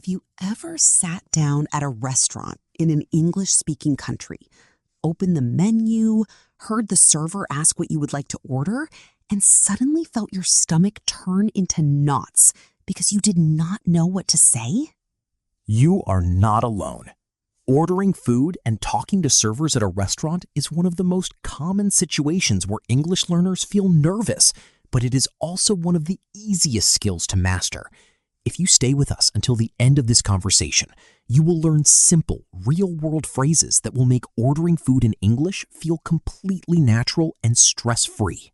Have you ever sat down at a restaurant in an English-speaking country, opened the menu, heard the server ask what you would like to order, and suddenly felt your stomach turn into knots because you did not know what to say? You are not alone. Ordering food and talking to servers at a restaurant is one of the most common situations where English learners feel nervous, but it is also one of the easiest skills to master. If you stay with us until the end of this conversation, you will learn simple, real-world phrases that will make ordering food in English feel completely natural and stress-free.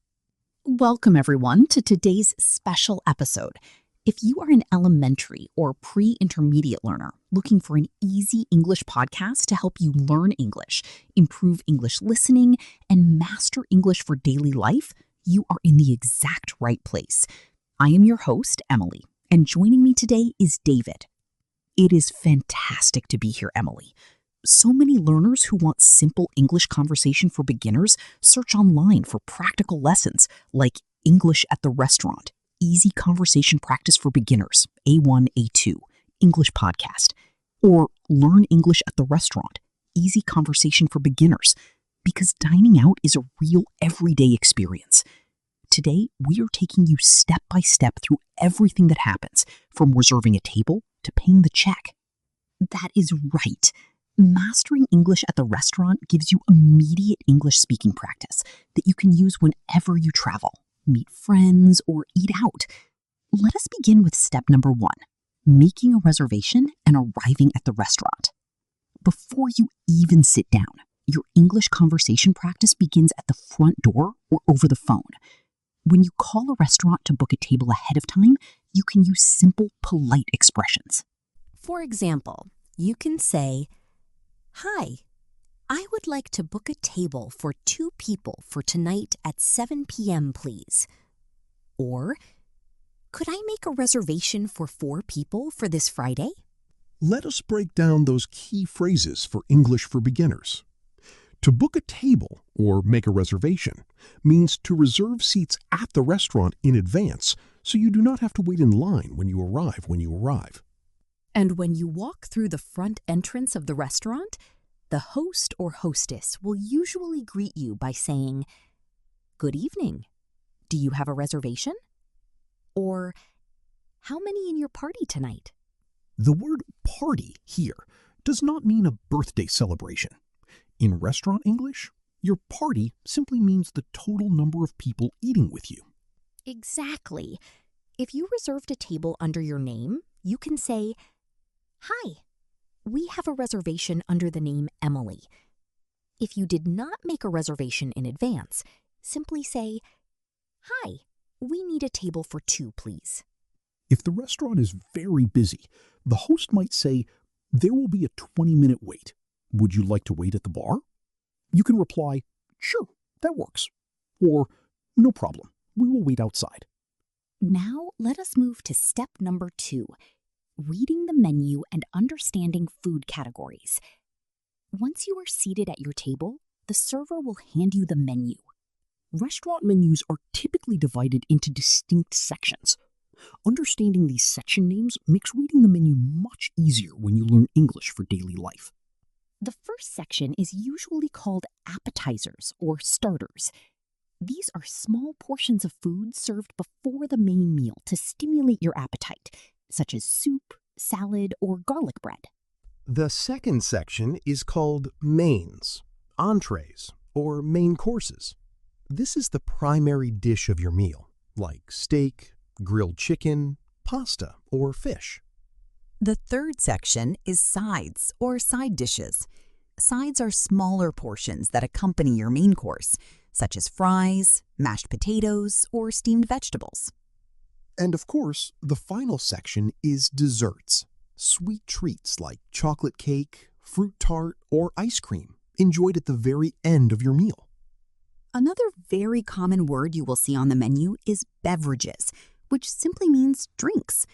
Welcome, everyone, to today's special episode. If you are an elementary or pre-intermediate learner looking for an easy English podcast to help you learn English, improve English listening, and master English for daily life, you are in the exact right place. I am your host, Emily, and joining me today is David. It is fantastic to be here, Emily. So many learners who want simple English conversation for beginners search online for practical lessons like English at the Restaurant, Easy Conversation Practice for Beginners, A1, A2, English Podcast, or Learn English at the Restaurant, Easy Conversation for Beginners, because dining out is a real everyday experience. Today, we are taking you step by step through everything that happens, from reserving a table to paying the check. That is right. Mastering English at the restaurant gives you immediate English speaking practice that you can use whenever you travel, meet friends, or eat out. Let us begin with step number 1, making a reservation and arriving at the restaurant. Before you even sit down, your English conversation practice begins at the front door or over the phone. When you call a restaurant to book a table ahead of time, you can use simple, polite expressions. For example, you can say, "Hi, I would like to book a table for 2 people for tonight at 7 p.m., please." Or, "Could I make a reservation for 4 people for this Friday?" Let us break down those key phrases for English for beginners. To book a table or make a reservation means to reserve seats at the restaurant in advance so you do not have to wait in line when you arrive. And when you walk through the front entrance of the restaurant, the host or hostess will usually greet you by saying, "Good evening. Do you have a reservation?" Or, "How many in your party tonight?" The word party here does not mean a birthday celebration. In restaurant English, your party simply means the total number of people eating with you. Exactly. If you reserved a table under your name, you can say, "Hi, we have a reservation under the name Emily." If you did not make a reservation in advance, simply say, "Hi, we need a table for 2, please." If the restaurant is very busy, the host might say, "There will be a 20-minute wait. Would you like to wait at the bar?" You can reply, "Sure, that works." Or, "No problem, we will wait outside." Now let us move to step number 2, reading the menu and understanding food categories. Once you are seated at your table, the server will hand you the menu. Restaurant menus are typically divided into distinct sections. Understanding these section names makes reading the menu much easier when you learn English for daily life. The first section is usually called appetizers or starters. These are small portions of food served before the main meal to stimulate your appetite, such as soup, salad, or garlic bread. The second section is called mains, entrees, or main courses. This is the primary dish of your meal, like steak, grilled chicken, pasta, or fish. The third section is sides or side dishes. Sides are smaller portions that accompany your main course, such as fries, mashed potatoes, or steamed vegetables. And of course, the final section is desserts, sweet treats like chocolate cake, fruit tart, or ice cream, enjoyed at the very end of your meal. Another very common word you will see on the menu is beverages, which simply means drinks.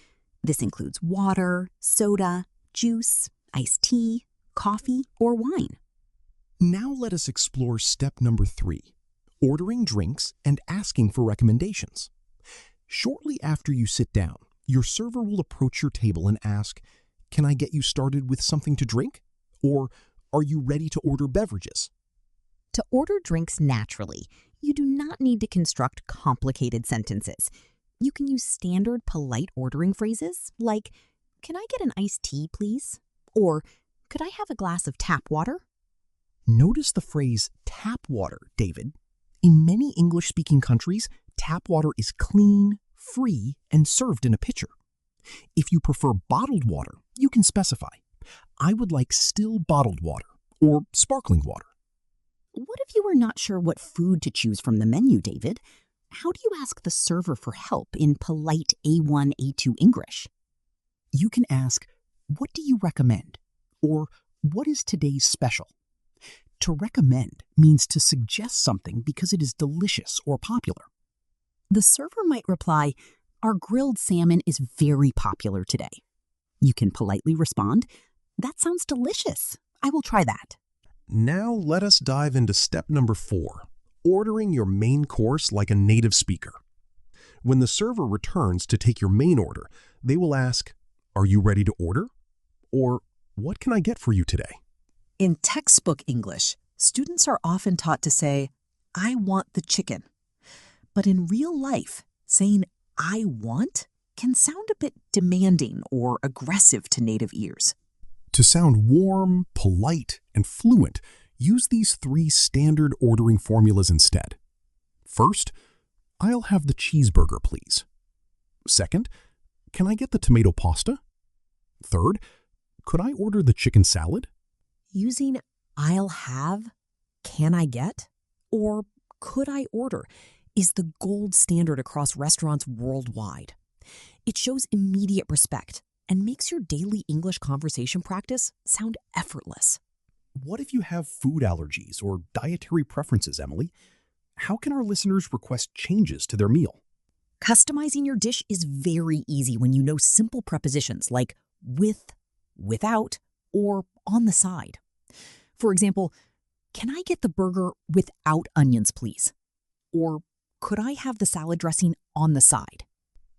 This includes water, soda, juice, iced tea, coffee, or wine. Now let us explore step number 3, ordering drinks and asking for recommendations. Shortly after you sit down, your server will approach your table and ask, can I get you started with something to drink? Or are you ready to order beverages? To order drinks naturally, you do not need to construct complicated sentences. You can use standard polite ordering phrases like, "Can I get an iced tea, please?" Or, "Could I have a glass of tap water?" Notice the phrase tap water, David. In many English-speaking countries, tap water is clean, free, and served in a pitcher. If you prefer bottled water, you can specify, "I would like still bottled water," or sparkling water. What if you were not sure what food to choose from the menu, David? How do you ask the server for help in polite A1, A2 English? You can ask, "What do you recommend?" or "What is today's special?" To recommend means to suggest something because it is delicious or popular. The server might reply, "Our grilled salmon is very popular today." You can politely respond, "That sounds delicious. I will try that." Now let us dive into step number 4, ordering your main course like a native speaker. When the server returns to take your main order, they will ask, "Are you ready to order?" Or, "What can I get for you today?" In textbook English, students are often taught to say, "I want the chicken." But in real life, saying "I want" can sound a bit demanding or aggressive to native ears. To sound warm, polite, and fluent, use these 3 standard ordering formulas instead. First, "I'll have the cheeseburger, please." Second, "Can I get the tomato pasta?" Third, "Could I order the chicken salad?" Using "I'll have," "Can I get," or "Could I order" is the gold standard across restaurants worldwide. It shows immediate respect and makes your daily English conversation practice sound effortless. What if you have food allergies or dietary preferences, Emily? How can our listeners request changes to their meal? Customizing your dish is very easy when you know simple prepositions like with, without, or on the side. For example, "Can I get the burger without onions, please?" Or, "Could I have the salad dressing on the side?"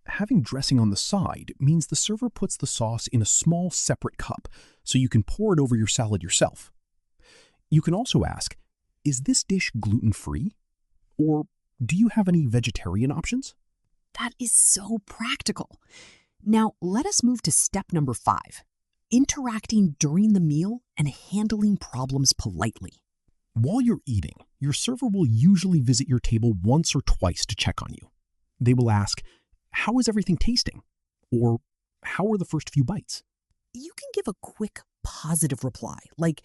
Having dressing on the side means the server puts the sauce in a small separate cup so you can pour it over your salad yourself. You can also ask, "Is this dish gluten-free?" Or, "Do you have any vegetarian options?" That is so practical. Now, let us move to step number 5, interacting during the meal and handling problems politely. While you're eating, your server will usually visit your table once or twice to check on you. They will ask, "How is everything tasting?" Or, "How are the first few bites?" You can give a quick, positive reply like,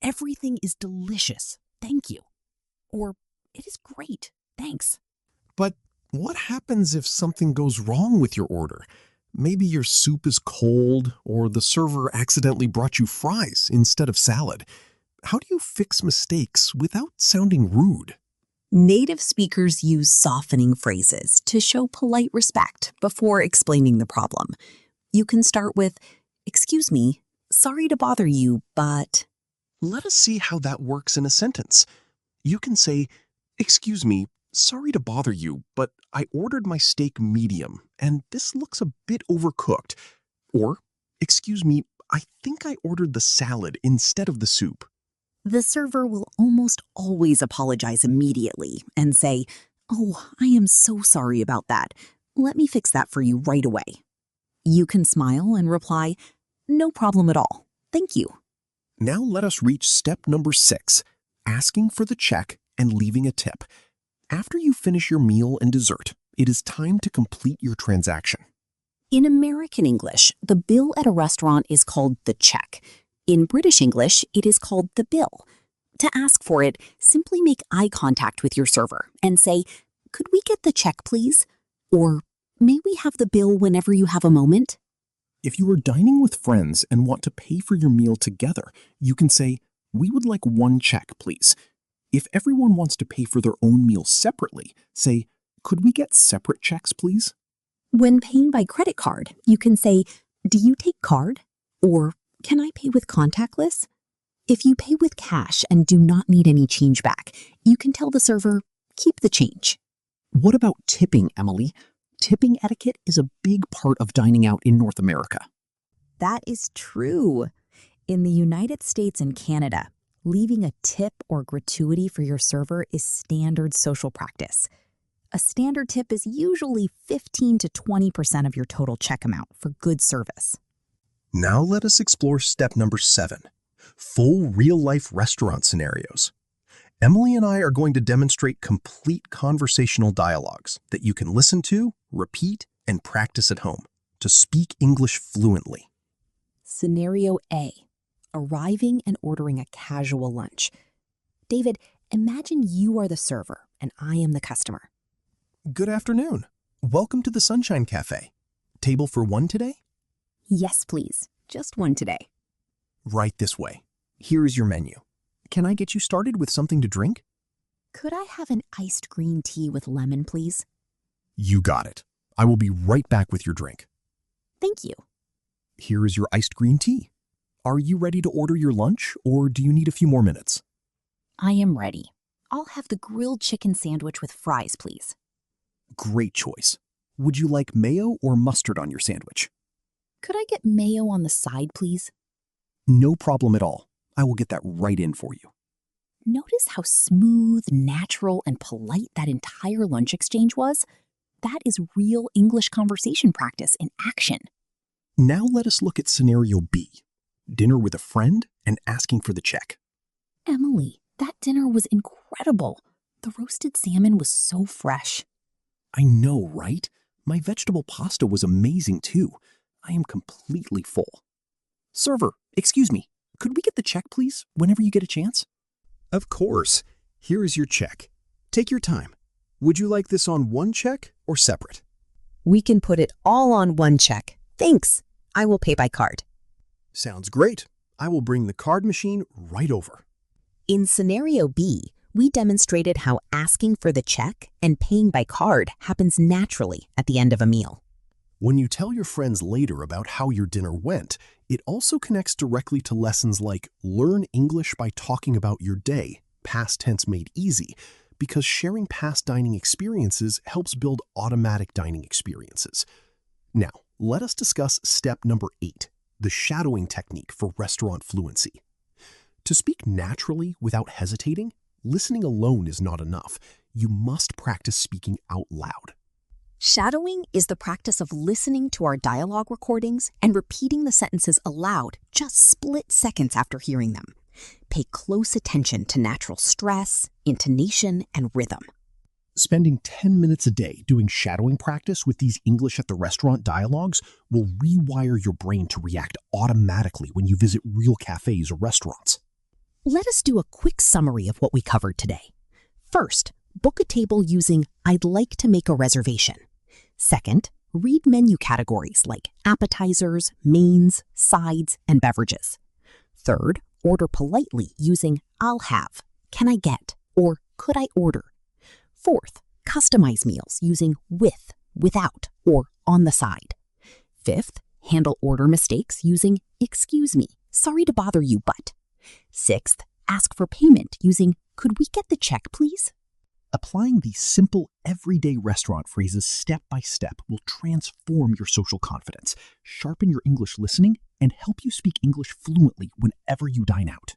"Everything is delicious, thank you." Or, "It is great, thanks." But what happens if something goes wrong with your order? Maybe your soup is cold, or the server accidentally brought you fries instead of salad. How do you fix mistakes without sounding rude? Native speakers use softening phrases to show polite respect before explaining the problem. You can start with, "Excuse me, sorry to bother you, but..." Let us see how that works in a sentence. You can say, "Excuse me, sorry to bother you, but I ordered my steak medium, and this looks a bit overcooked." Or, "Excuse me, I think I ordered the salad instead of the soup." The server will almost always apologize immediately and say, "Oh, I am so sorry about that. Let me fix that for you right away." You can smile and reply, "No problem at all. Thank you." Now let us reach step number 6, asking for the check and leaving a tip. After you finish your meal and dessert, it is time to complete your transaction. In American English, the bill at a restaurant is called the check. In British English, it is called the bill. To ask for it, simply make eye contact with your server and say, "Could we get the check, please?" Or, "May we have the bill whenever you have a moment?" If you are dining with friends and want to pay for your meal together, you can say, "We would like one check, please." If everyone wants to pay for their own meal separately, say, "Could we get separate checks, please?" When paying by credit card, you can say, "Do you take card?" Or, "Can I pay with contactless?" If you pay with cash and do not need any change back, you can tell the server, "Keep the change." What about tipping, Emily? Tipping etiquette is a big part of dining out in North America. That is true. In the United States and Canada, leaving a tip or gratuity for your server is standard social practice. A standard tip is usually 15 to 20% of your total check amount for good service. Now let us explore step number 7, full real-life restaurant scenarios. Emily and I are going to demonstrate complete conversational dialogues that you can listen to, repeat, and practice at home to speak English fluently. Scenario A, arriving and ordering a casual lunch. David, imagine you are the server and I am the customer. Good afternoon. Welcome to the Sunshine Cafe. Table for one today? Yes, please. Just one today. Right this way. Here is your menu. Can I get you started with something to drink? Could I have an iced green tea with lemon, please? You got it. I will be right back with your drink. Thank you. Here is your iced green tea. Are you ready to order your lunch, or do you need a few more minutes? I am ready. I'll have the grilled chicken sandwich with fries, please. Great choice. Would you like mayo or mustard on your sandwich? Could I get mayo on the side, please? No problem at all. I will get that right in for you. Notice how smooth, natural, and polite that entire lunch exchange was? That is real English conversation practice in action. Now let us look at scenario B, dinner with a friend and asking for the check. Emily, that dinner was incredible. The roasted salmon was so fresh. I know, right? My vegetable pasta was amazing too. I am completely full. Server, excuse me, could we get the check, please, whenever you get a chance? Of course. Here is your check. Take your time. Would you like this on one check or separate? We can put it all on one check. Thanks. I will pay by card. Sounds great. I will bring the card machine right over. In scenario B, we demonstrated how asking for the check and paying by card happens naturally at the end of a meal. When you tell your friends later about how your dinner went, it also connects directly to lessons like learn English by talking about your day, past tense made easy, because sharing past dining experiences helps build automatic dining experiences. Now, let us discuss step number 8, the shadowing technique for restaurant fluency. To speak naturally without hesitating, listening alone is not enough. You must practice speaking out loud. Shadowing is the practice of listening to our dialogue recordings and repeating the sentences aloud just split seconds after hearing them. Pay close attention to natural stress, intonation, and rhythm. Spending 10 minutes a day doing shadowing practice with these English at the restaurant dialogues will rewire your brain to react automatically when you visit real cafes or restaurants. Let us do a quick summary of what we covered today. First, book a table using I'd like to make a reservation. Second, read menu categories like appetizers, mains, sides, and beverages. Third, order politely using I'll have, can I get, or could I order. Fourth, customize meals using with, without, or on the side. Fifth, handle order mistakes using excuse me, sorry to bother you, but. Sixth, ask for payment using could we get the check, please? Applying these simple, everyday restaurant phrases step by step will transform your social confidence, sharpen your English listening, and help you speak English fluently whenever you dine out.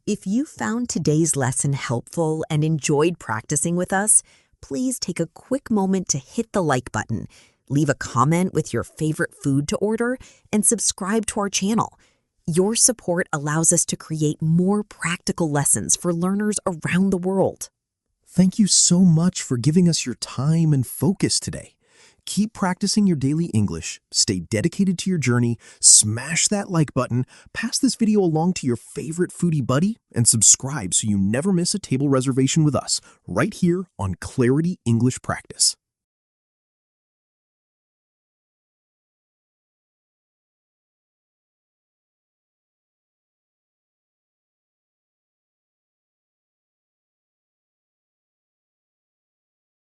If you found today's lesson helpful and enjoyed practicing with us, please take a quick moment to hit the like button, leave a comment with your favorite food to order, and subscribe to our channel. Your support allows us to create more practical lessons for learners around the world. Thank you so much for giving us your time and focus today. Keep practicing your daily English, stay dedicated to your journey, smash that like button, pass this video along to your favorite foodie buddy, and subscribe so you never miss a table reservation with us, right here on Clarity English Practice.